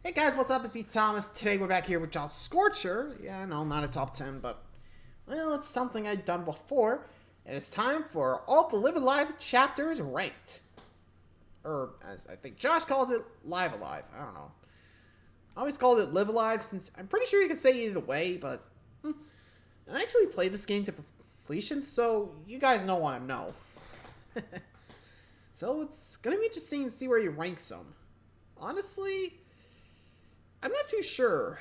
Hey guys, what's up? It's me, Thomas. Today we're back here with John Scorcher. Yeah, no, not a top 10, but, well, it's something I've done before. And it's time for all the Live Alive chapters ranked. Or, as I think Josh calls it, Live Alive. I don't know. I always called it Live Alive since I'm pretty sure you can say either way, but I actually played this game to completion, so you guys know what I know. So it's going to be interesting to see where you rank some. Honestly, I'm not too sure.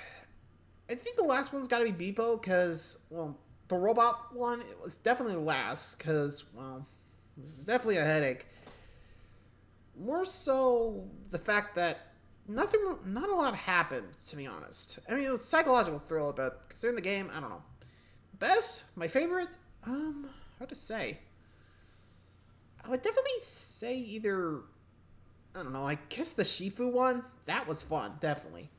I think the last one's got to be Beepo because, well, the robot one, it was definitely the last because, well, this is definitely a headache. More so the fact that not a lot happened, to be honest. I mean, it was a psychological thriller, but considering the game, I don't know. Best? My favorite? Hard to say. I would definitely say either, I don't know, I guess the Shifu one. That was fun, definitely.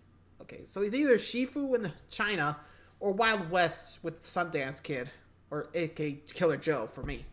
Okay, so it's either Shifu in China or Wild West with Sundance Kid, or aka Killer Joe for me.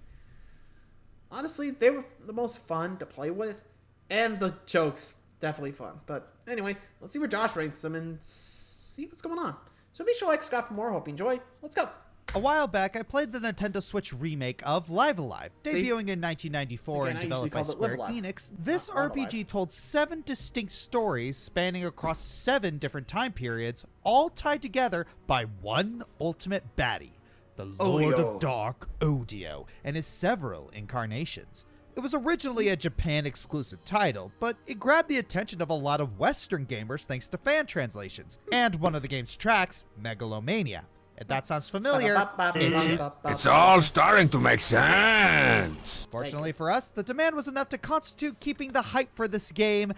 Honestly, they were the most fun to play with, and the jokes, definitely fun. But anyway, let's see where Josh ranks them and see what's going on. So be sure to like, subscribe for more. Hope you enjoy. Let's go. A while back, I played the Nintendo Switch remake of Live Alive, debuting in 1994 and developed by Square Enix. This RPG told 7 distinct stories spanning across 7 different time periods, all tied together by one ultimate baddie, the Lord of Dark, Odio, and his several incarnations. It was originally a Japan-exclusive title, but it grabbed the attention of a lot of Western gamers thanks to fan translations, and one of the game's tracks, Megalomania. If that sounds familiar, it's all starting to make sense. Fortunately for us, the demand was enough to constitute keeping the hype for this game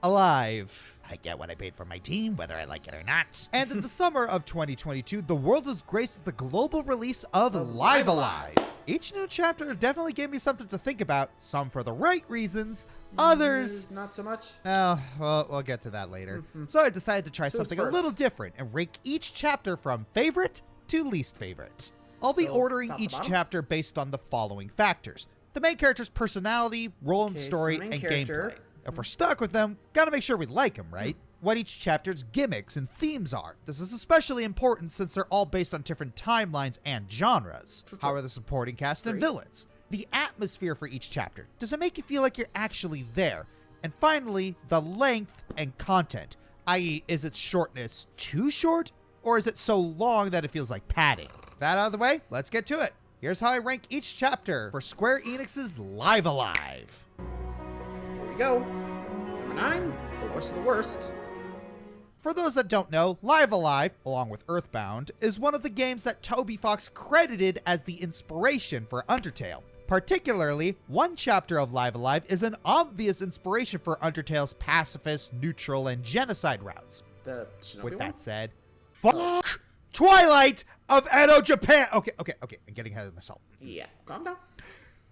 alive. I get what I paid for my team, whether I like it or not. And in the summer of 2022, the world was graced with the global release of Live Alive. Each new chapter definitely gave me something to think about, some for the right reasons, others not so much. Oh, well, we'll get to that later. So I decided to try something a little different and rank each chapter from favorite to least favorite. I'll be ordering each chapter based on the following factors: the main character's personality, role in story, and gameplay. If we're stuck with them, gotta make sure we like them, right? What each chapter's gimmicks and themes are. This is especially important since they're all based on different timelines and genres. How are the supporting cast and villains? The atmosphere for each chapter. Does it make you feel like you're actually there? And finally, the length and content, i.e. is its shortness too short, or is it so long that it feels like padding? That out of the way, let's get to it. Here's how I rank each chapter for Square Enix's Live Alive. Here we go. Number 9, the worst of the worst. For those that don't know, Live Alive, along with Earthbound, is one of the games that Toby Fox credited as the inspiration for Undertale. Particularly, one chapter of Live Alive is an obvious inspiration for Undertale's pacifist, neutral, and genocide routes. With that said, fuck Twilight of Edo Japan! Okay, I'm getting ahead of myself. Yeah, calm down.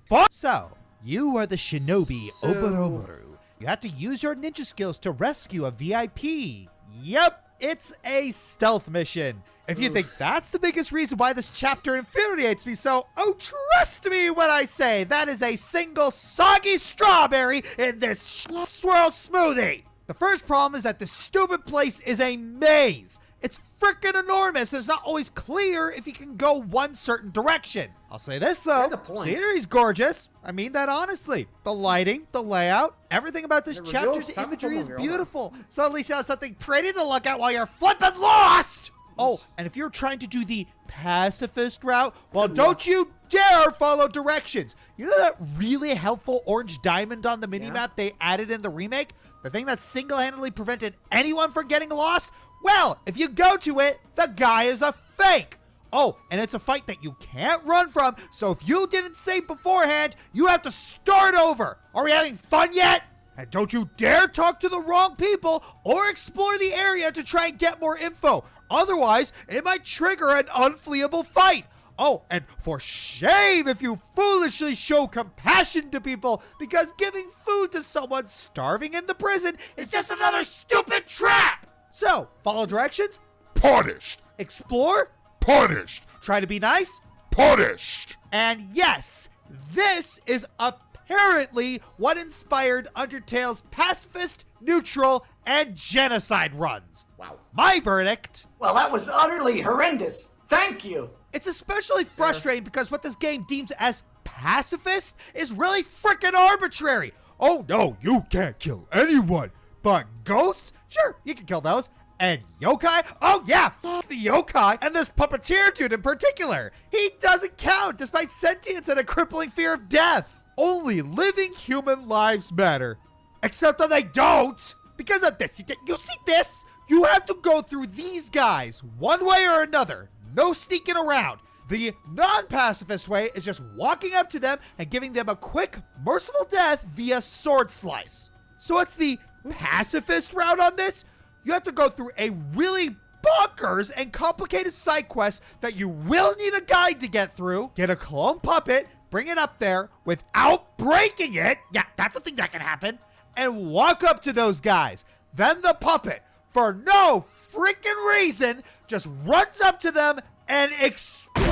Fuck! So, you are the shinobi Oboromaru. You have to use your ninja skills to rescue a VIP. Yep, it's a stealth mission. If you think that's the biggest reason why this chapter infuriates me so, oh, trust me when I say that is a single soggy strawberry in this swirl smoothie. The first problem is that this stupid place is a maze. It's freaking enormous. It's not always clear if you can go one certain direction. I'll say this though, scenery's gorgeous. I mean that honestly. The lighting, the layout, everything about this chapter's imagery is beautiful. So at least you have something pretty to look at while you're flipping lost. Oh, and if you're trying to do the pacifist route, well, don't you dare follow directions. You know that really helpful orange diamond on the minimap they added in the remake? The thing that single-handedly prevented anyone from getting lost? Well, if you go to it, the guy is a fake. Oh, and it's a fight that you can't run from, so if you didn't save beforehand, you have to start over. Are we having fun yet? And don't you dare talk to the wrong people or explore the area to try and get more info. Otherwise, it might trigger an unfleeable fight. Oh, and for shame if you foolishly show compassion to people, because giving food to someone starving in the prison is just another stupid trap. So, follow directions? Punished. Explore? Punished. Try to be nice? Punished. And yes, this is apparently what inspired Undertale's pacifist, neutral, and genocide runs. Wow. My verdict: Well, that was utterly horrendous. Thank you. it's especially frustrating because what this game deems as pacifist is really freaking arbitrary. Oh no, you can't kill anyone. But ghosts? Sure, you can kill those. And yokai? Oh yeah, f the yokai. And this puppeteer dude in particular. He doesn't count despite sentience and a crippling fear of death. Only living human lives matter. Except that they don't. Because of this. You see this? You have to go through these guys one way or another. No sneaking around. The non-pacifist way is just walking up to them and giving them a quick, merciful death via sword slice. So what's the pacifist route on this? You have to go through a really bonkers and complicated side quest that you will need a guide to get through, get a clone puppet, bring it up there without breaking it, yeah, that's something that can happen, and walk up to those guys. Then the puppet, for no freaking reason, just runs up to them and explodes.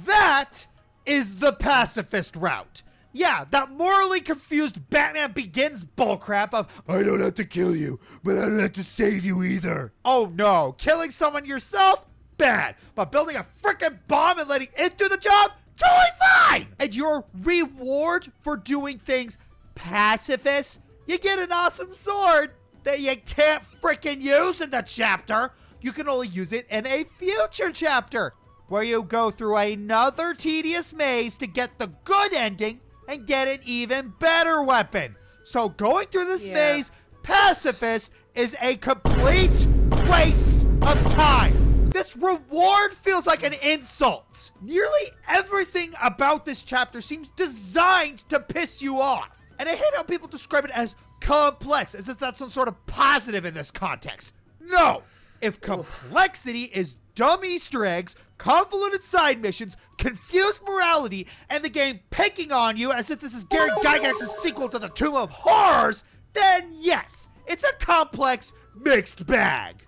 That is the pacifist route. Yeah, that morally confused Batman Begins bullcrap of, I don't have to kill you, but I don't have to save you either. Oh no, killing someone yourself? Bad. But building a frickin' bomb and letting it do the job? Totally fine! And your reward for doing things pacifist? You get an awesome sword that you can't frickin' use in the chapter. You can only use it in a future chapter, where you go through another tedious maze to get the good ending and get an even better weapon. So going through this maze, pacifist, is a complete waste of time. This reward feels like an insult. Nearly everything about this chapter seems designed to piss you off. And I hate how people describe it as complex, as if that's some sort of positive in this context. No! If complexity is dumb Easter eggs, convoluted side missions, confused morality, and the game picking on you as if this is Gary Gygax's sequel to the Tomb of Horrors, then yes, it's a complex, mixed bag.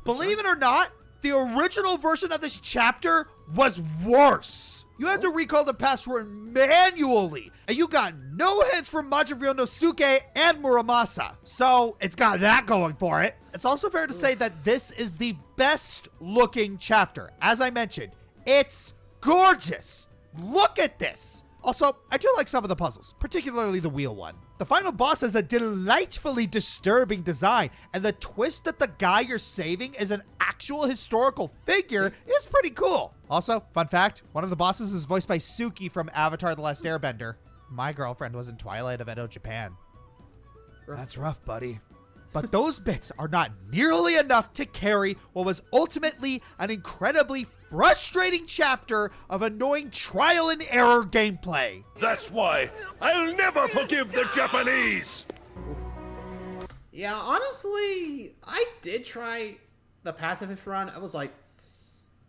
Believe it or not, the original version of this chapter was worse. You had to recall the password manually, and you got no hints from Majiro Nosuke and Muramasa. So it's got that going for it. It's also fair to say that this is the best looking chapter. As I mentioned, it's gorgeous. Look at this. Also, I do like some of the puzzles, particularly the wheel one. The final boss has a delightfully disturbing design, and the twist that the guy you're saving is an actual historical figure is pretty cool. Also, fun fact, one of the bosses is voiced by Suki from Avatar: The Last Airbender. My girlfriend was in Twilight of Edo Japan. That's rough, buddy. But those bits are not nearly enough to carry what was ultimately an incredibly frustrating chapter of annoying trial and error gameplay. That's why I'll never forgive the Japanese! Yeah, honestly, I did try the pacifist run. I was like,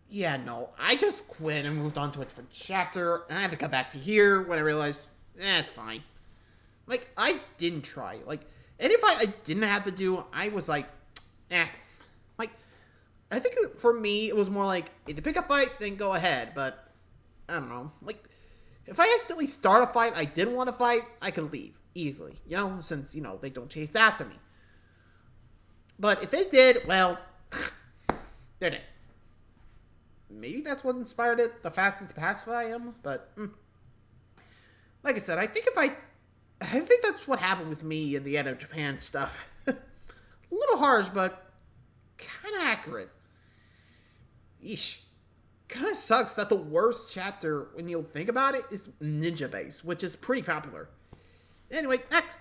yeah, no, I just quit and moved on to a different chapter, and I had to come back to here when I realized, it's fine. Like, I didn't try. Like, any fight I didn't have to do, I was like, Like, I think for me, it was more like, if you pick a fight, then go ahead. But, I don't know. Like, if I accidentally start a fight I didn't want to fight, I could leave easily. You know, since, you know, they don't chase after me. But if they did, well, they're dead. Maybe that's what inspired it, the fastest to pacify him. But, like I said, I think that's what happened with me in the Edo Japan stuff. A little harsh, but kind of accurate. Yeesh. Kind of sucks that the worst chapter, when you think about it, is Ninja Base, which is pretty popular. Anyway, next.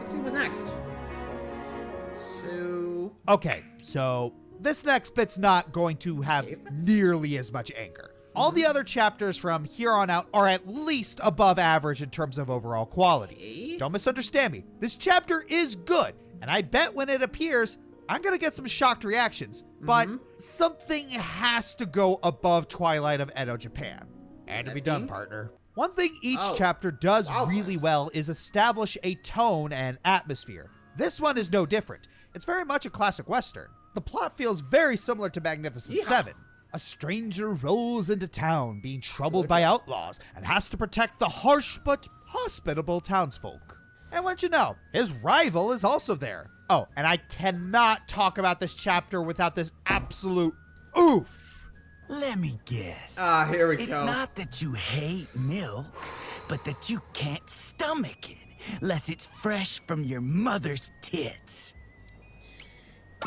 Let's see what's next. Okay, so this next bit's not going to have nearly as much anger. All the other chapters from here on out are at least above average in terms of overall quality. Don't misunderstand me. This chapter is good, and I bet when it appears, I'm gonna get some shocked reactions. But something has to go above Twilight of Edo Japan. And to be done, partner. One thing each chapter does really well is establish a tone and atmosphere. This one is no different. It's very much a classic Western. The plot feels very similar to Magnificent Seven. A stranger rolls into town, being troubled by outlaws, and has to protect the harsh but hospitable townsfolk. And once you know, his rival is also there. Oh, and I cannot talk about this chapter without this absolute oof. Let me guess. Here we It's go. not that you hate milk, but that you can't stomach it, unless it's fresh from your mother's tits.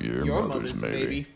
Your mother's baby.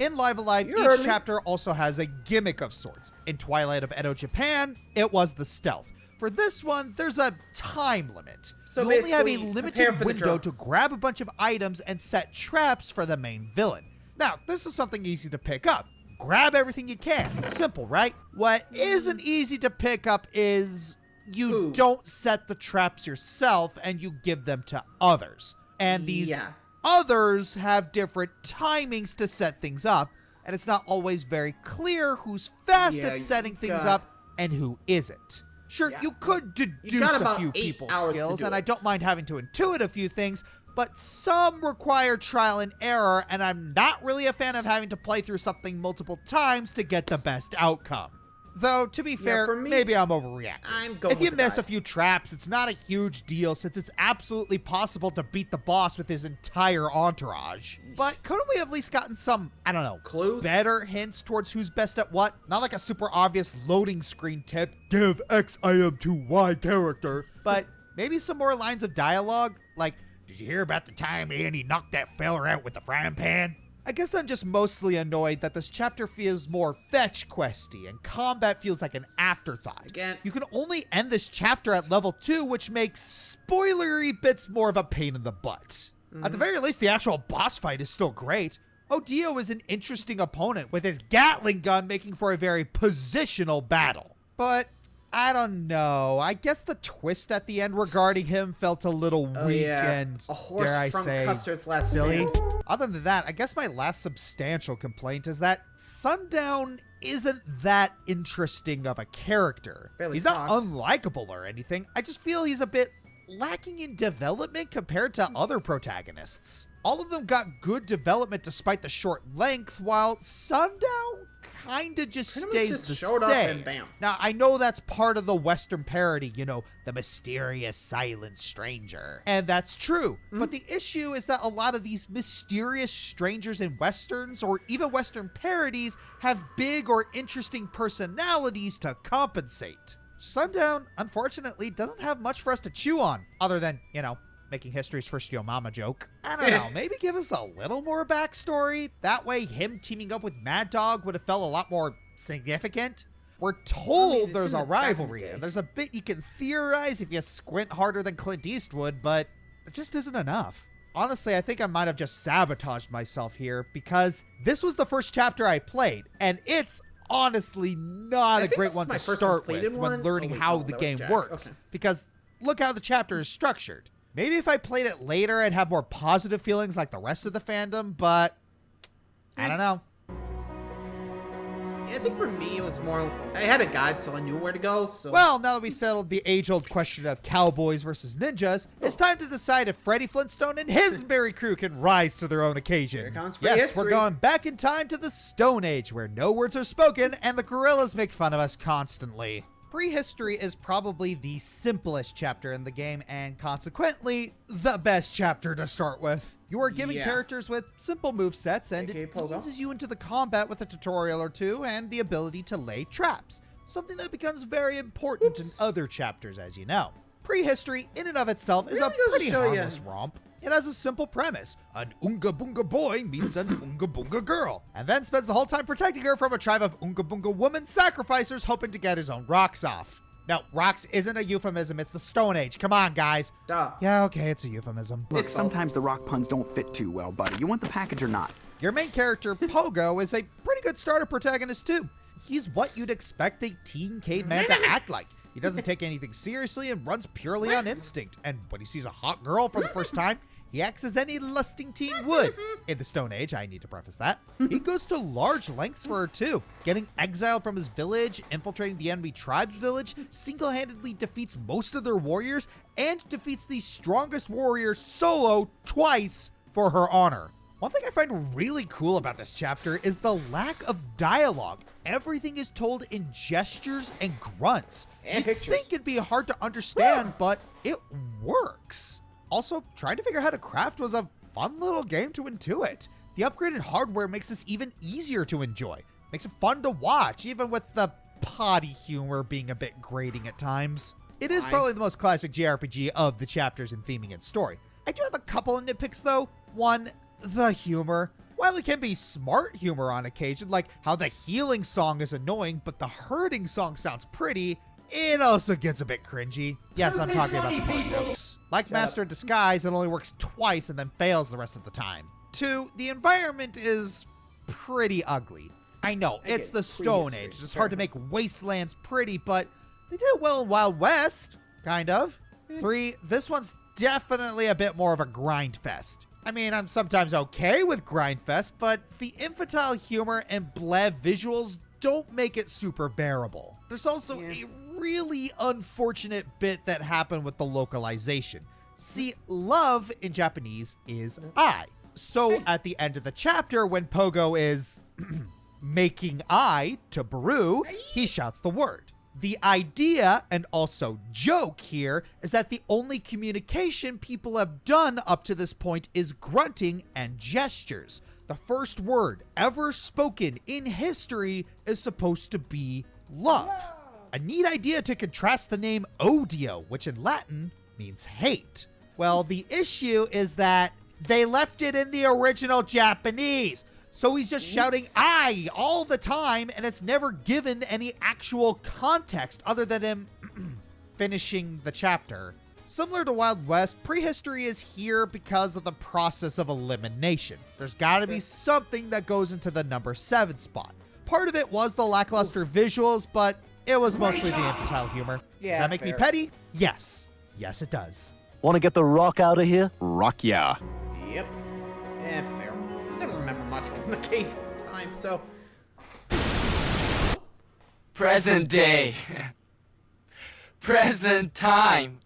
In Live Alive, You heard each me. chapter also has a gimmick of sorts. In Twilight of Edo Japan, it was the stealth. For this one, there's a time limit. So you only have a basically, prepare limited for the window drop. to grab a bunch of items and set traps for the main villain. Now, this is something easy to pick up. Grab everything you can. Simple, right? What isn't easy to pick up is you Ooh. don't set the traps yourself and you give them to others. And these Yeah. others have different timings to set things up, and it's not always very clear who's fast Yeah, at setting you things got- up and who isn't. Sure, Yeah. you could You deduce got a about few 8 people's hours to skills, do and it. I don't mind having to intuit a few things, but some require trial and error, and I'm not really a fan of having to play through something multiple times to get the best outcome. Though, to be fair, for me, maybe I'm overreacting. I'm going If you with the miss guy. a few traps, it's not a huge deal since it's absolutely possible to beat the boss with his entire entourage. But couldn't we have at least gotten some, I don't know, Clues? better hints towards who's best at what? Not like a super obvious loading screen tip, give X item to Y character, but maybe some more lines of dialogue, like, did you hear about the time Andy knocked that feller out with the frying pan? I guess I'm just mostly annoyed that this chapter feels more fetch questy and combat feels like an afterthought. Again. You can only end this chapter at level 2, which makes spoilery bits more of a pain in the butt. At the very least, the actual boss fight is still great. Odio is an interesting opponent, with his Gatling gun making for a very positional battle. But I don't know. I guess the twist at the end regarding him felt a little weak yeah. and, A horse dare I from say, Custard's Last silly. Stand. Other than that, I guess my last substantial complaint is that Sundown isn't that interesting of a character. Barely He's not talks. unlikable or anything. I just feel he's a bit lacking in development compared to other protagonists. All of them got good development despite the short length, while Sundown kinda just Pretty much stays just the showed up same. and bam. Now, I know that's part of the Western parody, you know, the mysterious silent stranger. And that's true. But the issue is that a lot of these mysterious strangers in Westerns, or even Western parodies, have big or interesting personalities to compensate. Sundown, unfortunately, doesn't have much for us to chew on, other than, you know, making history's first Yo Mama joke. I don't know, maybe give us a little more backstory? That way him teaming up with Mad Dog would have felt a lot more significant. We're told it's there's in a the back of the rivalry, day. and there's a bit you can theorize if you squint harder than Clint Eastwood, but it just isn't enough. Honestly, I think I might have just sabotaged myself here, because this was the first chapter I played, and it's honestly not a think great this is one my to first start completed with one. when learning Oh, wait, how no, the that was game Jack. works. Okay. Because look how the chapter is structured. Maybe if I played it later, I'd have more positive feelings like the rest of the fandom, but I don't know. Yeah, I think for me, it was more. I had a guide, so I knew where to go. So Well, now that we settled the age-old question of cowboys versus ninjas, it's time to decide if Freddie Flintstone and his merry crew can rise to their own occasion. Here comes Yes, Prehistory. we're going back in time to the Stone Age, where no words are spoken and the gorillas make fun of us constantly. Prehistory is probably the simplest chapter in the game, and consequently, the best chapter to start with. You are given Yeah. characters with simple movesets, and AKA it Pogo. eases you into the combat with a tutorial or two and the ability to lay traps, something that becomes very important in other chapters, as you know. Prehistory, in and of itself, is Really a goes to pretty show ya. harmless romp. It has a simple premise. An Oonga Boonga boy meets an Oonga Boonga girl, and then spends the whole time protecting her from a tribe of Oonga Boonga woman sacrificers hoping to get his own rocks off. No, rocks isn't a euphemism, it's the Stone Age. Come on, guys. Duh. Yeah, okay, it's a euphemism. Look, sometimes the rock puns don't fit too well, buddy. You want the package or not? Your main character, Pogo, is a pretty good starter protagonist, too. He's what you'd expect a teen caveman to act like. He doesn't take anything seriously and runs purely on instinct. And when he sees a hot girl for the first time, he acts as any lusting teen would. In the Stone Age, I need to preface that. He goes to large lengths for her, too. Getting exiled from his village, infiltrating the enemy tribe's village, single-handedly defeats most of their warriors, and defeats the strongest warrior solo twice for her honor. One thing I find really cool about this chapter is the lack of dialogue. Everything is told in gestures and grunts. And You'd pictures. think it'd be hard to understand, but it works. Also, trying to figure out how to craft was a fun little game to intuit. The upgraded hardware makes this even easier to enjoy. Makes it fun to watch, even with the potty humor being a bit grating at times. It is probably the most classic JRPG of the chapters in theming and story. I do have a couple of nitpicks though. One, the humor. While it can be smart humor on occasion, like how the healing song is annoying, but the hurting song sounds pretty, it also gets a bit cringy. Yes, I'm talking about the part jokes. Like Master of Disguise, it only works twice and then fails the rest of the time. 2, the environment is pretty ugly. I know, it's the Stone Age. It's hard to make wastelands pretty, but they did it well in Wild West, kind of. 3, this one's definitely a bit more of a grind fest. I mean, I'm sometimes okay with Grindfest, but the infantile humor and bleh visuals don't make it super bearable. There's also a really unfortunate bit that happened with the localization. See, love in Japanese is I. So at the end of the chapter, when Pogo is making I to Baru, he shouts the word. The idea, and also joke here, is that the only communication people have done up to this point is grunting and gestures. The first word ever spoken in history is supposed to be love. A neat idea to contrast the name odio, which in Latin means hate. Well, the issue is that they left it in the original Japanese. So he's just shouting I all the time, and it's never given any actual context other than him finishing the chapter. Similar to Wild West, Prehistory is here because of the process of elimination. There's gotta be something that goes into the number 7 spot. Part of it was the lackluster visuals, but it was mostly the infantile humor. Does that make me petty? Yes. Yes, it does. Want to get the rock out of here? Rock yeah. Yep. Yeah, fair. I don't remember much from the game time, so... Present day. Present time.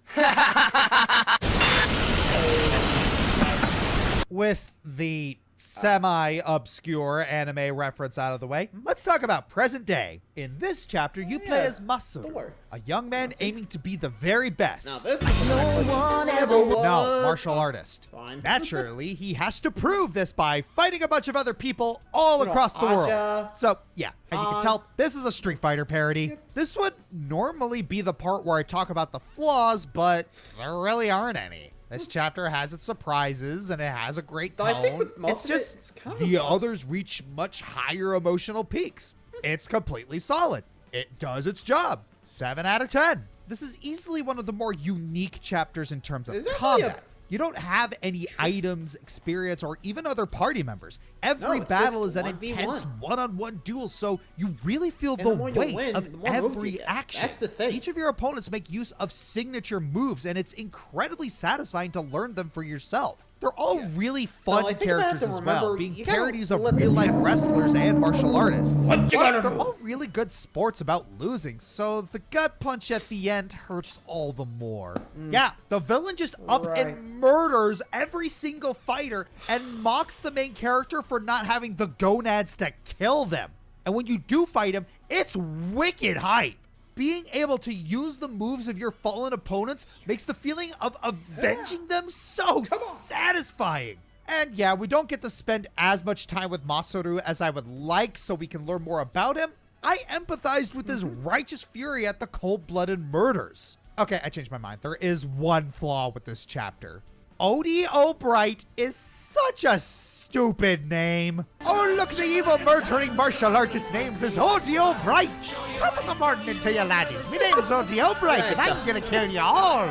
With the semi-obscure anime reference out of the way, let's talk about present day. In this chapter, you play as Masaru, a young man aiming to be the very best. Now this is no one ever was. No, martial artist. Fine. Naturally, he has to prove this by fighting a bunch of other people all across the world. So, yeah, as you can tell, this is a Street Fighter parody. This would normally be the part where I talk about the flaws, but there really aren't any. This chapter has its surprises, and it has a great I think tone. with most It's of just it's kind of the a plus. others reach much higher emotional peaks. It's completely solid. It does its job. 7 out of 10. This is easily one of the more unique chapters in terms of Is there combat. You don't have any items, experience, or even other party members. Every it's battle just is an 1v1. intense one-on-one duel, so you really feel And the the more you weight win, of the more moves you every get. action. That's the thing. Each of your opponents make use of signature moves, and it's incredibly satisfying to learn them for yourself. They're all really fun I think I have characters to as well, remember, being you gotta parodies of let this real-life happen. wrestlers and martial artists. What you Plus, gotta they're do? all really good sports about losing, so the gut punch at the end hurts all the more. Yeah, the villain just up and murders every single fighter and mocks the main character for not having the gonads to kill them. And when you do fight him, it's wicked hype. Being able to use the moves of your fallen opponents makes the feeling of avenging them so satisfying. And yeah, we don't get to spend as much time with Masaru as I would like so we can learn more about him. I empathized with his righteous fury at the cold-blooded murders. Okay, I changed my mind. There is one flaw with this chapter. Odie O'Bright is such a stupid name. Oh, look, the evil murdering martial artist names is Odie O'Bright. Top of the morning to you laddies. My name's Odie O'Bright, and I'm gonna kill you all.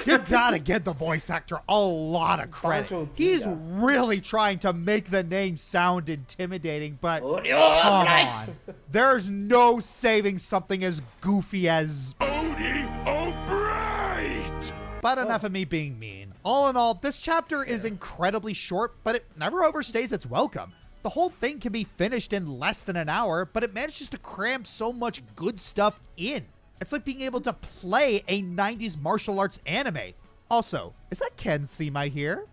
You gotta give the voice actor a lot of credit. He's really trying to make the name sound intimidating, but come on. There's no saving something as goofy as Odie O'Bright! But enough of me being mean. All in all, this chapter is incredibly short, but it never overstays its welcome. The whole thing can be finished in less than an hour, but it manages to cram so much good stuff in. It's like being able to play a 90s martial arts anime. Also, is that Ken's theme I hear?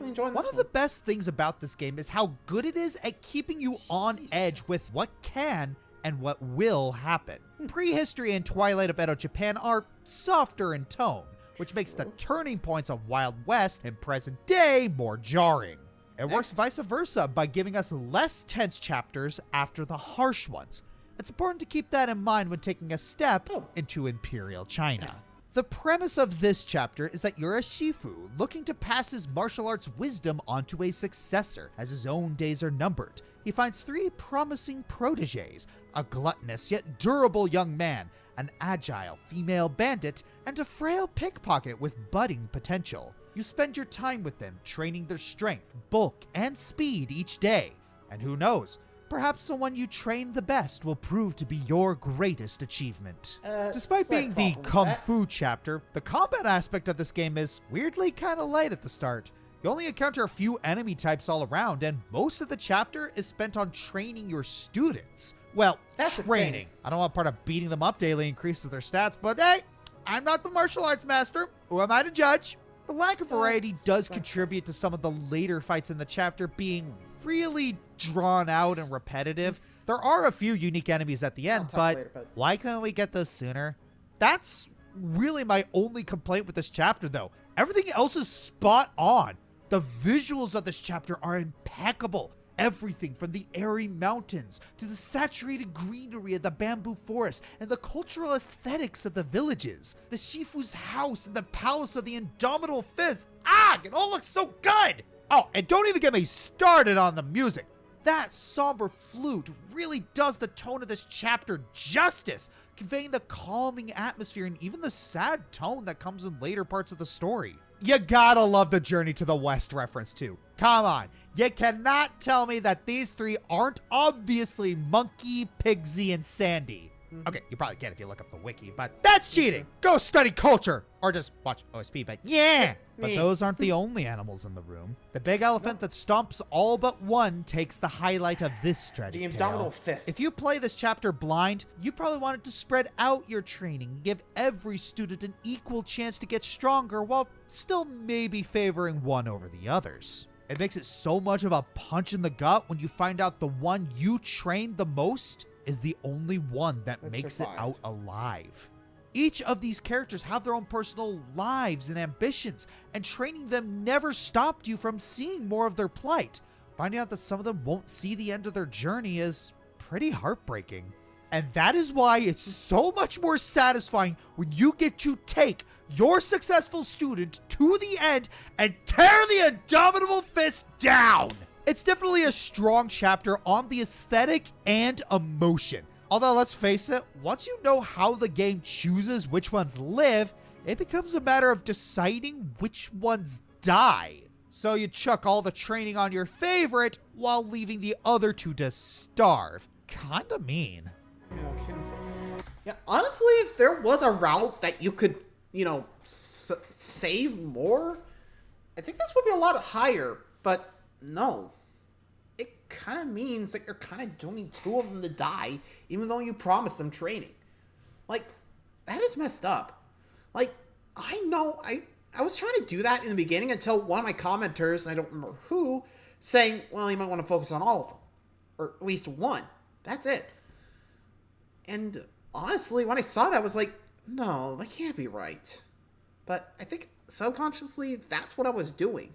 definitely enjoying this One of the best things about this game is how good it is at keeping you on edge with what can and what will happen. Prehistory and Twilight of Edo Japan are softer in tone, which makes the turning points of Wild West and present day more jarring. It works vice versa by giving us less tense chapters after the harsh ones. It's important to keep that in mind when taking a step into Imperial China. The premise of this chapter is that you're a Shifu looking to pass his martial arts wisdom onto a successor, as his own days are numbered. He finds 3 promising proteges, a gluttonous yet durable young man, an agile female bandit, and a frail pickpocket with budding potential. You spend your time with them, training their strength, bulk, and speed each day. And who knows, perhaps the one you train the best will prove to be your greatest achievement. Despite being the Kung Fu chapter, the combat aspect of this game is weirdly kind of light at the start. You only encounter a few enemy types all around, and most of the chapter is spent on training your students. Well, training. I don't want part of beating them up daily increases their stats, but hey, I'm not the martial arts master. Who am I to judge? The lack of variety does contribute to some of the later fights in the chapter being really drawn out and repetitive. There are a few unique enemies at the end, but why couldn't we get those sooner? That's really my only complaint with this chapter, though. Everything else is spot on. The visuals of this chapter are impeccable. Everything from the airy mountains to the saturated greenery of the bamboo forest and the cultural aesthetics of the villages. The Shifu's house and the palace of the indomitable fist. It all looks so good! Oh, and don't even get me started on the music. That somber flute really does the tone of this chapter justice, conveying the calming atmosphere and even the sad tone that comes in later parts of the story. You gotta love the Journey to the West reference too. Come on, you cannot tell me that these 3 aren't obviously Monkey, Pigsy, and Sandy. Okay, you probably can if you look up the wiki, but that's cheating. Go study culture or just watch OSP, but yeah. But those aren't the only animals in the room. The big elephant that stomps all but one takes the highlight of this tragic tale. The Indomitable Fist. If you play this chapter blind, you probably wanted to spread out your training, give every student an equal chance to get stronger while still maybe favoring one over the others. It makes it so much of a punch in the gut when you find out the one you trained the most is the only one that makes it out alive. Each of these characters have their own personal lives and ambitions, and training them never stopped you from seeing more of their plight. Finding out that some of them won't see the end of their journey is pretty heartbreaking. And that is why it's so much more satisfying when you get to take your successful student to the end and tear the Indomitable Fist down. It's definitely a strong chapter on the aesthetic and emotion. Although, let's face it, once you know how the game chooses which ones live, it becomes a matter of deciding which ones die. So you chuck all the training on your favorite while leaving the other 2 to starve. Kinda mean. Yeah, honestly, if there was a route that you could, save more, I think this would be a lot higher, but no. It kind of means that you're kind of doing 2 of them to die, even though you promised them training. Like, that is messed up. Like, I know, I was trying to do that in the beginning until one of my commenters, I don't remember who, saying, well, you might want to focus on all of them. Or at least one. That's it. And honestly, when I saw that, I was like, no, that can't be right. But I think subconsciously, that's what I was doing.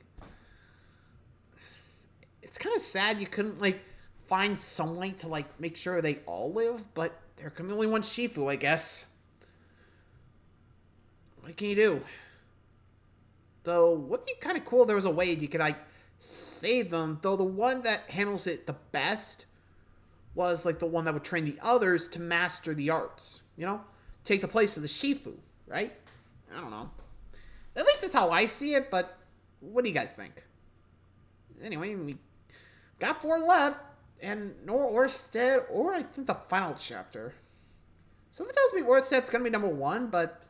It's kind of sad you couldn't, find some way to, make sure they all live, but there can be only one Shifu, I guess. What can you do? Though, wouldn't it be kind of cool if there was a way you could, save them, though the one that handles it the best was, the one that would train the others to master the arts, Take the place of the Shifu, right? I don't know. At least that's how I see it, but what do you guys think? Anyway, we got 4 left, and Nor Orsted, or I think the final chapter. Something tells me Orsted's going to be number 1, but,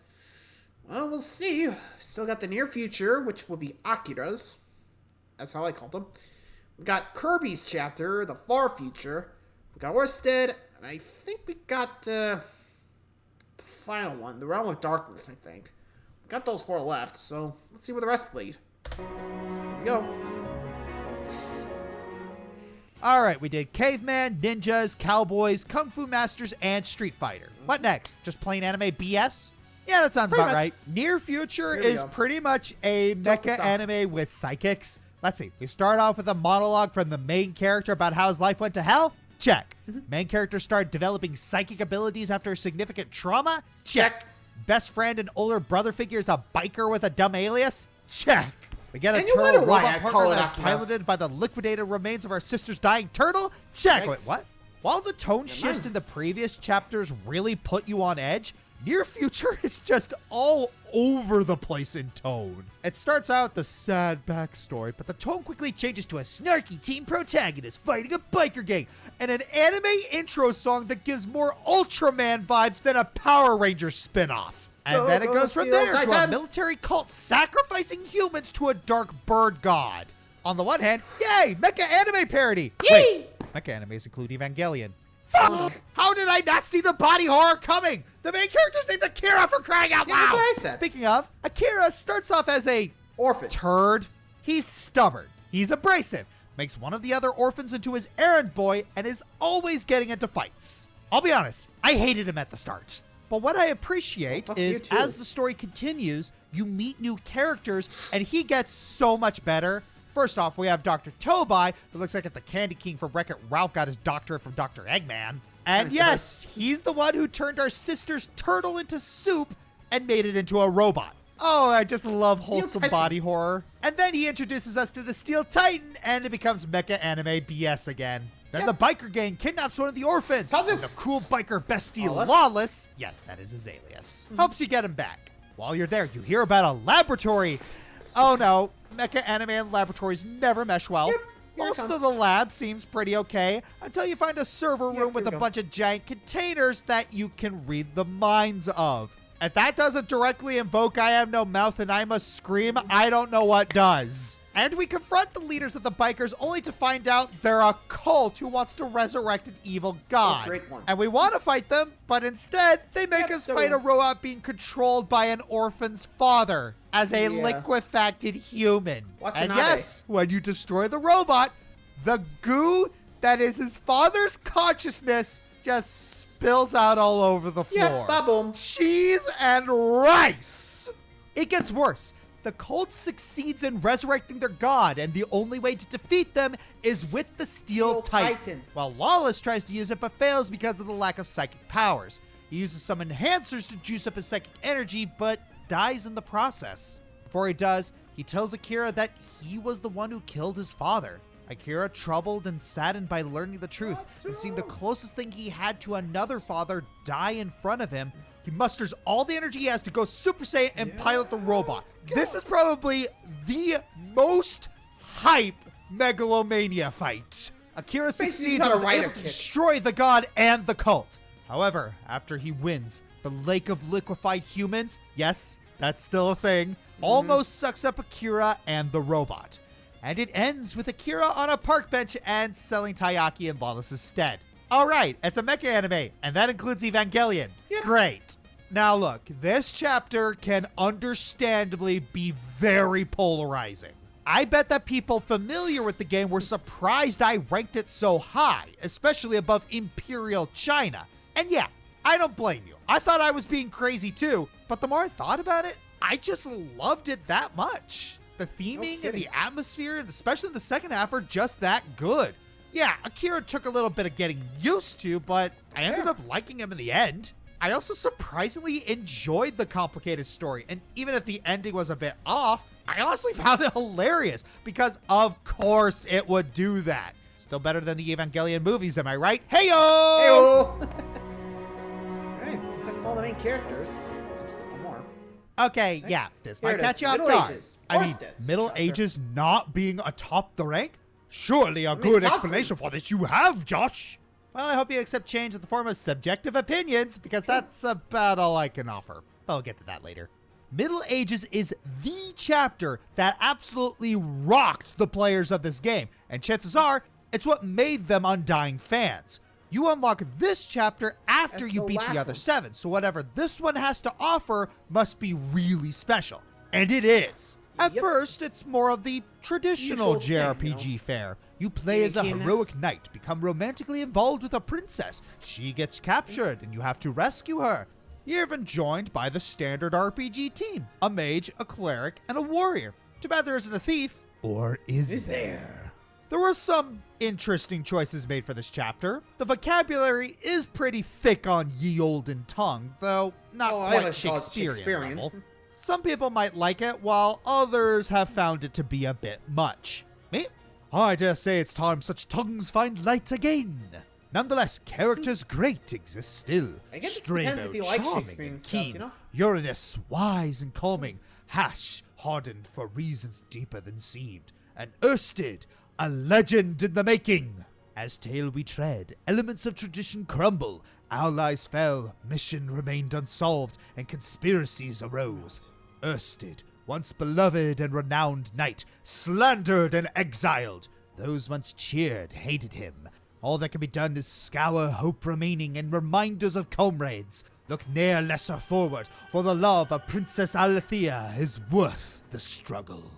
well, we'll see. Still got the near future, which will be Akira's. That's how I called them. We got Kirby's chapter, the far future. We got Orsted, and I think we got the final one, the Realm of Darkness, I think. We got those 4 left, so let's see where the rest lead. Here we go. All right, we did Caveman, Ninjas, Cowboys, Kung Fu Masters, and Street Fighter. What next? Just plain anime BS? Yeah, that sounds Pretty about much. right. Near Future Here we is go. pretty much a mecha us off. anime with psychics. Let's see. We start off with a monologue from the main character about how his life went to hell. Check. Main character started developing psychic abilities after significant trauma. Check. Best friend and older brother figure is a biker with a dumb alias. Check. We get a And you turtle wonder why I robot call partner it that's after piloted by the liquidated remains of our sister's dying turtle. Check. Yikes. Wait, what? While the tone shifts in the previous chapters really put you on edge, Near Future is just all over the place in tone. It starts out with the sad backstory, but the tone quickly changes to a snarky teen protagonist fighting a biker gang and an anime intro song that gives more Ultraman vibes than a Power Rangers spinoff. And then it goes from there to a military cult sacrificing humans to a dark bird god. On the one hand, yay, mecha anime parody. Wait, mecha animes include Evangelion. Fuck! How did I not see the body horror coming? The main character's named Akira, for crying out Yeah, loud! that's what I said. Speaking of, Akira starts off as a Orphan. turd. He's stubborn. He's abrasive. Makes one of the other orphans into his errand boy and is always getting into fights. I'll be honest, I hated him at the start. But what I appreciate fuck is you too. as the story continues, you meet new characters and he gets so much better. First off, we have Dr. Tobai, who looks like if the Candy King from Wreck-It Ralph got his doctorate from Dr. Eggman. And yes, he's the one who turned our sister's turtle into soup and made it into a robot. Oh, I just love wholesome Titan. body horror. And then he introduces us to the Steel Titan, and it becomes mecha anime BS again. Then the biker gang kidnaps one of the orphans. Kazu. And the cruel biker bestie Lawless? Lawless, yes, that is his alias, helps you get him back. While you're there, you hear about a laboratory. Oh no, mecha anime and laboratories never mesh well. Yep, here it Most comes. of the lab seems pretty okay until you find a server room with here a we go. bunch of giant containers that you can read the minds of. If that doesn't directly invoke I have no mouth and I must scream, I don't know what does. And we confront the leaders of the bikers only to find out they're a cult who wants to resurrect an evil god. great one. And we want to fight them, but instead they make Yep, us so fight we- a robot being controlled by an orphan's father as a Yeah. liquefacted human. And Watanabe. yes, when you destroy the robot, the goo that is his father's consciousness just spills out all over the floor. Yeah, ba-boom. Cheese and rice. It gets worse. The cult succeeds in resurrecting their god, and the only way to defeat them is with the Steel Titan. While Lawless tries to use it but fails because of the lack of psychic powers. He uses some enhancers to juice up his psychic energy, but dies in the process. Before he does, he tells Akira that he was the one who killed his father. Akira, troubled and saddened by learning the truth and seeing the closest thing he had to another father die in front of him, he musters all the energy he has to go Super Saiyan and pilot the robot. This is probably the most hype Megalomania fight. Akira Basically, succeeds gotta and is ride a able to kick. destroy the god and the cult. However, after he wins, the lake of liquefied humans, yes, that's still a thing, almost sucks up Akira and the robot. And it ends with Akira on a park bench and selling taiyaki in Lawless's stead. All right, it's a mecha anime, and that includes Evangelion. Great. Now look, this chapter can understandably be very polarizing. I bet that people familiar with the game were surprised I ranked it so high, especially above Imperial China. And yeah, I don't blame you. I thought I was being crazy too, but the more I thought about it, I just loved it that much. The theming and the atmosphere, and especially in the second half, are just that good. Yeah, Akira took a little bit of getting used to, but I ended up liking him in the end. I also surprisingly enjoyed the complicated story, and even if the ending was a bit off, I honestly found it hilarious, because of course it would do that. Still better than the Evangelion movies, am I right? Heyo! Alright, that's all the main characters. One more. Okay, yeah, this Here might it is. catch you off Middle guard. Ages. I mean, Forsteds. Middle Sure. Ages not being atop the rank? Surely a mean, good it's explanation for this you have, Josh. Well, I hope you accept change in the form of subjective opinions, because that's about all I can offer. I'll get to that later. Middle Ages is the chapter that absolutely rocked the players of this game, and chances are, it's what made them undying fans. You unlock this chapter after That's you the beat last the other one. 7, so whatever this one has to offer must be really special. And it is. At first, it's more of the traditional Usual JRPG thing, fare. You play as a Thinking- heroic knight, become romantically involved with a princess. She gets captured, and you have to rescue her. You're even joined by the standard RPG team, a mage, a cleric, and a warrior. Too bad there isn't a thief. Or is there? There were some interesting choices made for this chapter. The vocabulary is pretty thick on ye olden tongue, though not I quite like Shakespearean level. Some people might like it, while others have found it to be a bit much. Me? I dare say it's time such tongues find light again. Nonetheless, characters great exist still. I guess it depends if you like charming Shakespearean and stuff, keen. you know? Uranus, wise and calming. Hash, hardened for reasons deeper than seemed. And Ersted, a legend in the making. As tale we tread, elements of tradition crumble. Allies fell, mission remained unsolved, and conspiracies arose. Ersted, once beloved and renowned knight, slandered and exiled. Those once cheered hated him. All that can be done is scour hope remaining and reminders of comrades. Look ne'er lesser forward, for the love of Princess Alethea is worth the struggle.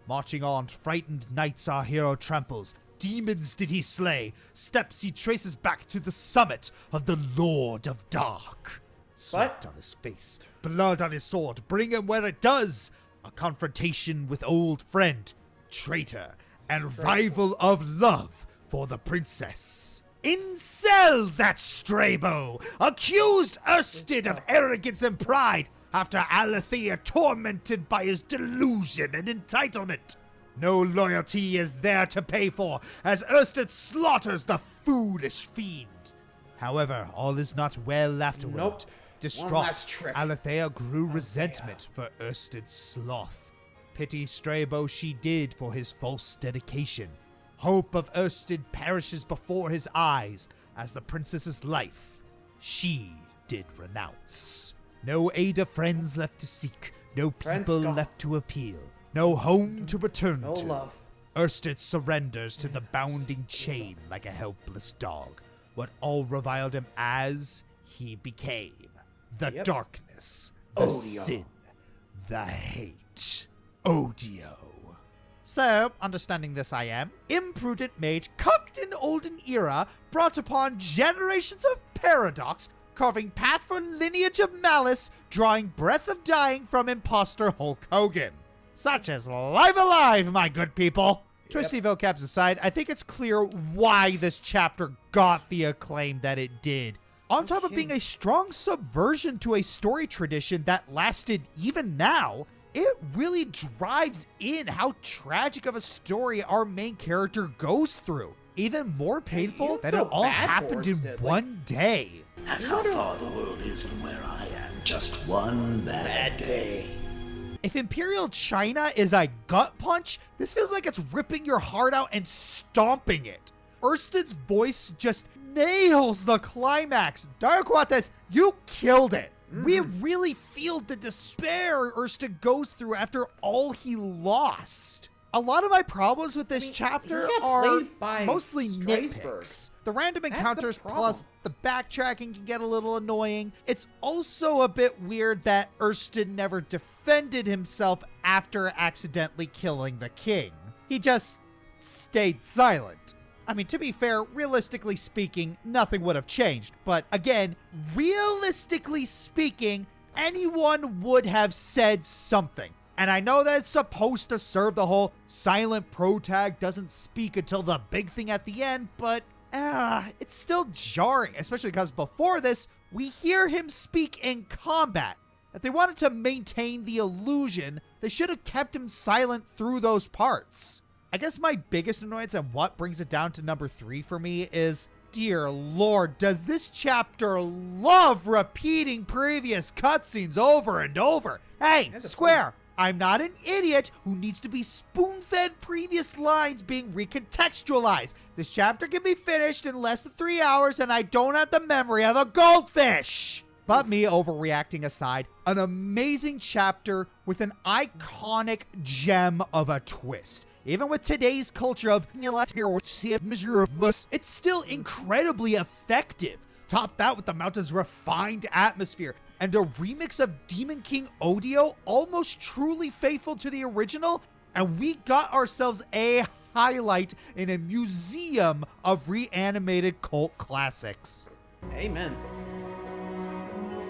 Marching on, frightened knights our hero tramples. Demons did he slay, steps he traces back to the summit of the Lord of Dark. Sweat on his face, blood on his sword, bring him where it does. A confrontation with old friend, traitor, and rival of love for the princess. Incel that Strabo, accused Ersted of arrogance and pride after Alethea tormented by his delusion and entitlement. No loyalty is there to pay for, as Ersted slaughters the foolish fiend. However, all is not well afterward. Nope. Distraught, One last trick. Alethea grew resentment for Ersted's sloth. Pity Strabo she did for his false dedication. Hope of Ersted perishes before his eyes, as the princess's life she did renounce. No aid of friends left to seek, no people gone. left to appeal, no home to return No to. love. Ersted surrenders to the bounding chain like a helpless dog. What all reviled him as, he became. The darkness, the Odio. sin, the hate. Odio. So, understanding this I am, imprudent mage cocked in olden era, brought upon generations of paradox, carving path for lineage of malice, drawing breath of dying from imposter Hulk Hogan. Such as live alive, my good people. Twisty vocabs aside, I think it's clear why this chapter got the acclaim that it did. On top of being a strong subversion to a story tradition that lasted even now, it really drives in how tragic of a story our main character goes through. Even more painful that it feel all bad for happened in Ersted, like- one day. That's how far the world is from where I am. Just one bad day. If Imperial China is a gut punch, this feels like it's ripping your heart out and stomping it. Ersted's voice just nails the climax. Darkwates, you killed it. We really feel the despair Ersted goes through after all he lost. A lot of my problems with this chapter he got are played by mostly Strasberg. nitpicks. The random That's the encounters problem. plus the backtracking can get a little annoying. It's also a bit weird that Ersted never defended himself after accidentally killing the king. He just stayed silent. I mean, to be fair, realistically speaking, nothing would have changed. But again, realistically speaking, anyone would have said something. And I know that it's supposed to serve the whole silent protag doesn't speak until the big thing at the end, but it's still jarring, especially because before this, we hear him speak in combat. If they wanted to maintain the illusion, they should have kept him silent through those parts. I guess my biggest annoyance and what brings it down to number 3 for me is, dear Lord, does this chapter love repeating previous cutscenes over and over? Hey, Square, I'm not an idiot who needs to be spoon-fed previous lines being recontextualized. This chapter can be finished in less than 3 hours and I don't have the memory of a goldfish. But me overreacting aside, an amazing chapter with an iconic gem of a twist. Even with today's culture of it's still incredibly effective. Top that with the mountain's refined atmosphere and a remix of Demon King Odio, almost truly faithful to the original, and we got ourselves a highlight in a museum of reanimated cult classics. Amen.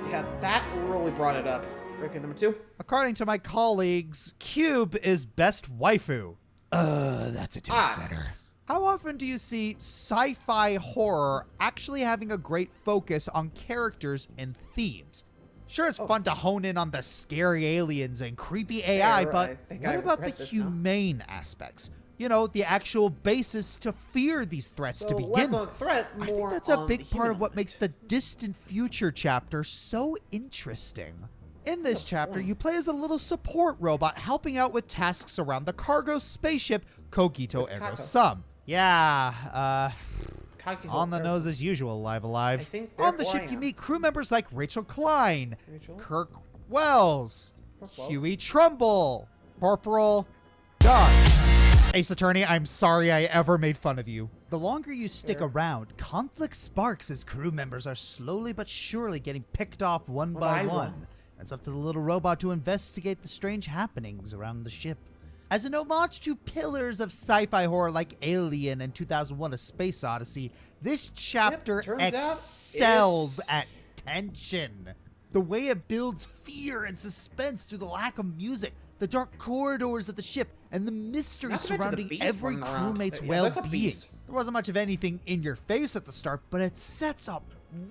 Yeah, that really brought it up. Okay, number 2. According to my colleagues, Cube is best waifu. That's a tone setter. How often do you see sci-fi horror actually having a great focus on characters and themes? Sure, it's fun to hone in on the scary aliens and creepy AI, but what about the humane aspects? You know, the actual basis to fear these threats to begin with. I think that's a big part of what makes the Distant Future chapter so interesting. In this chapter, you play as a little support robot helping out with tasks around the cargo spaceship Kogito Ero Sum. Yeah, on the nose as usual, alive. On the ship, you meet crew members like Rachel Klein, Kirk Wells, Huey Trumbull, Corporal Dark. Ace Attorney, I'm sorry I ever made fun of you. The longer you stick around, conflict sparks as crew members are slowly but surely getting picked off one by one. It's up to the little robot to investigate the strange happenings around the ship. As an homage to pillars of sci-fi horror like Alien and 2001: A Space Odyssey, this chapter excels at tension. The way it builds fear and suspense through the lack of music, the dark corridors of the ship, and the mystery surrounding every crewmate's well-being. There wasn't much of anything in your face at the start, but it sets up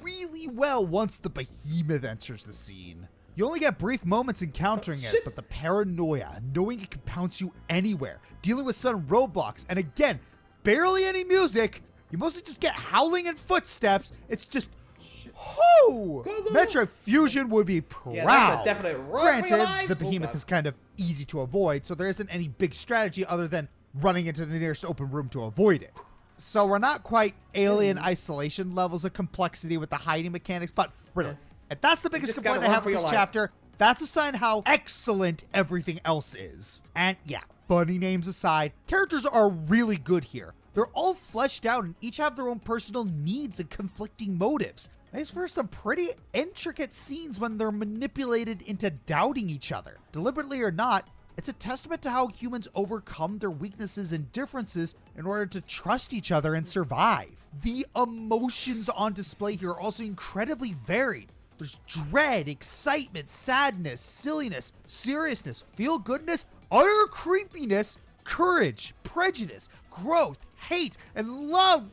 really well once the behemoth enters the scene. You only get brief moments encountering it, but the paranoia, knowing it can pounce you anywhere, dealing with sudden roadblocks, and again, barely any music, you mostly just get howling and footsteps. It's just, Metroid Fusion would be proud. Yeah, that's a definite Granted, the behemoth is kind of easy to avoid, so there isn't any big strategy other than running into the nearest open room to avoid it. So we're not quite Alien Isolation levels of complexity with the hiding mechanics, but really, if that's the biggest complaint I have with this chapter, that's a sign how excellent everything else is. And yeah, funny names aside, characters are really good here. They're all fleshed out and each have their own personal needs and conflicting motives. Makes for some pretty intricate scenes when they're manipulated into doubting each other. Deliberately or not, it's a testament to how humans overcome their weaknesses and differences in order to trust each other and survive. The emotions on display here are also incredibly varied. There's dread, excitement, sadness, silliness, seriousness, feel-goodness, utter creepiness, courage, prejudice, growth, hate, and love.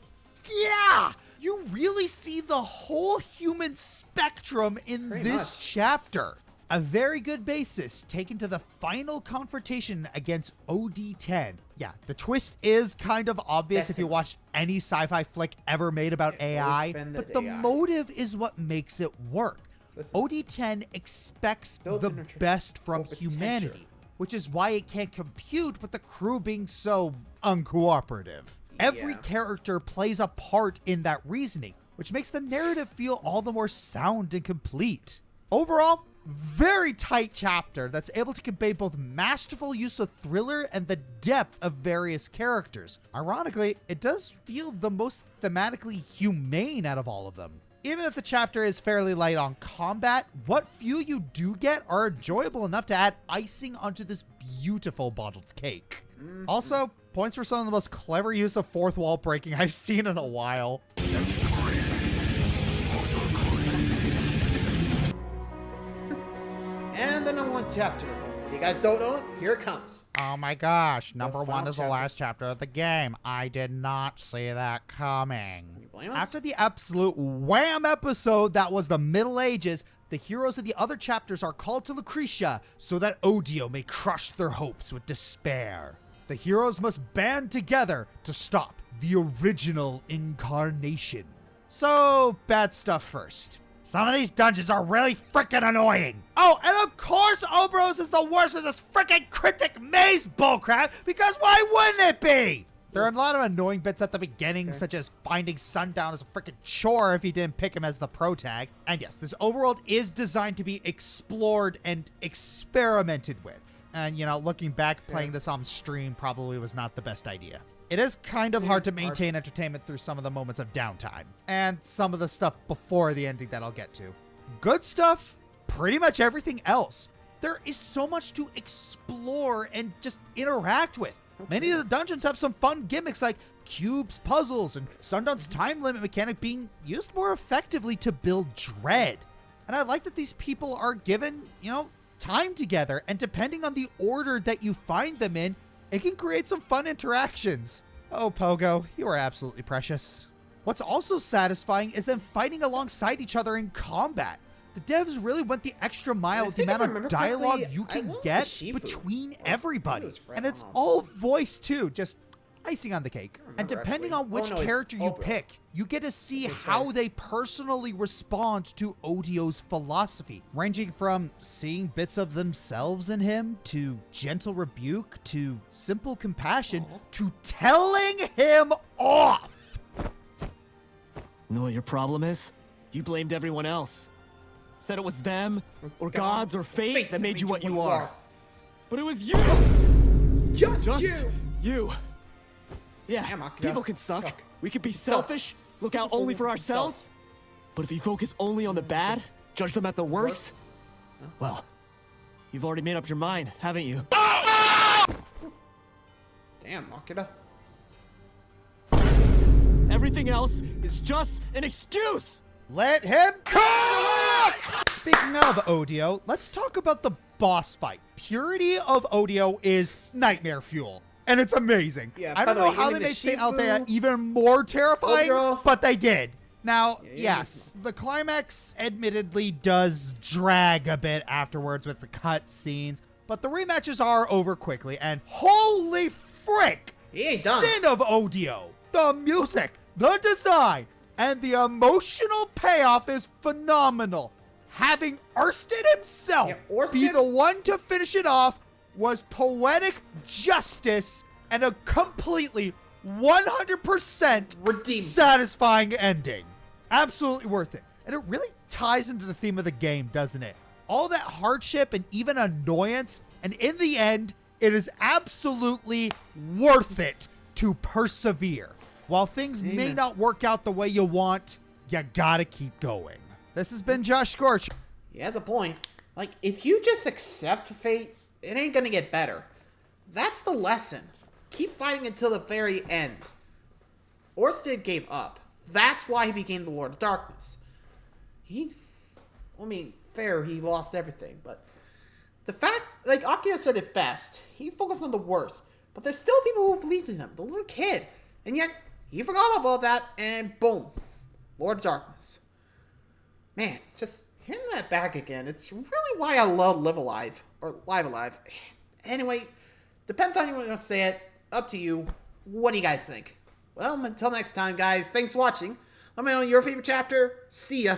Yeah! You really see the whole human spectrum in this chapter. A very good basis taken to the final confrontation against OD-10. Yeah, the twist is kind of obvious if you watch any sci-fi flick ever made about AI, but the motive is what makes it work. OD-10 expects the best from humanity, which is why it can't compute with the crew being so uncooperative. Every character plays a part in that reasoning, which makes the narrative feel all the more sound and complete. Overall, very tight chapter that's able to convey both masterful use of thriller and the depth of various characters. Ironically, it does feel the most thematically humane out of all of them. Even if the chapter is fairly light on combat, what few you do get are enjoyable enough to add icing onto this beautiful bottled cake. Also, points for some of the most clever use of fourth wall breaking I've seen in a while. And the number 1 chapter. If you guys don't know it, here it comes. Oh my gosh, number 1 is the last chapter of the game. I did not see that coming. After the absolute wham episode that was the Middle Ages, the heroes of the other chapters are called to Lucretia so that Odio may crush their hopes with despair. The heroes must band together to stop the original incarnation. So, bad stuff first. Some of these dungeons are really freaking annoying. Oh, and of course Obros is the worst of this freaking cryptic maze bullcrap, because why wouldn't it be? There are a lot of annoying bits at the beginning, such as finding Sundown as a freaking chore if you didn't pick him as the protag. And yes, this overworld is designed to be explored and experimented with. And, you know, looking back, playing this on stream probably was not the best idea. it is kind of hard to maintain entertainment through some of the moments of downtime and some of the stuff before the ending that I'll get to. Good stuff, pretty much everything else. There is so much to explore and just interact with. Many of the dungeons have some fun gimmicks like cubes, puzzles, and Sundown's time limit mechanic being used more effectively to build dread. And I like that these people are given, time together, and depending on the order that you find them in, it can create some fun interactions. Oh, Pogo, you are absolutely precious. What's also satisfying is them fighting alongside each other in combat. The devs really went the extra mile with the amount of dialogue you can get between everybody. And it's all voice too, just icing on the cake. And depending on which character you pick, you get to see how they personally respond to Odio's philosophy, ranging from seeing bits of themselves in him, to gentle rebuke, to simple compassion, to telling him off. Know what your problem is? You blamed everyone else. Said it was them, or gods, or fate that made you what you are. But it was you! Just you! Yeah, people can suck. We could be selfish, look out only for ourselves. But if you focus only on the bad, judge them at the worst, well, you've already made up your mind, haven't you? Damn, Makita. Everything else is just an excuse! Let him cook! Speaking of Odio, let's talk about the boss fight. Purity of Odio is nightmare fuel, and it's amazing. Yeah, I don't know how they made Saint Althea even more terrifying, but they did. Now, yes, the climax admittedly does drag a bit afterwards with the cut scenes, but the rematches are over quickly, and holy frick! He ain't done. Sin of Odio! The music, the design, and the emotional payoff is phenomenal. Having Ørsted himself be the one to finish it off was poetic justice and a completely 100% satisfying ending. Absolutely worth it. And it really ties into the theme of the game, doesn't it? All that hardship and even annoyance, and in the end, it is absolutely worth it to persevere. While things may not work out the way you want, you gotta keep going. This has been Josh Scorch. He has a point. Like, if you just accept fate, it ain't gonna get better. That's the lesson. Keep fighting until the very end. Ørsted gave up. That's why he became the Lord of Darkness. He lost everything, but the fact, like Akira said it best, he focused on the worst, but there's still people who believed in him, the little kid, and yet he forgot about that, and boom, Lord of Darkness. Man, just hearing that back again, it's really why I love Live Alive, or Live Alive. Anyway, depends on how you want to say it, up to you. What do you guys think? Well, until next time, guys, thanks for watching. Let me know your favorite chapter. See ya.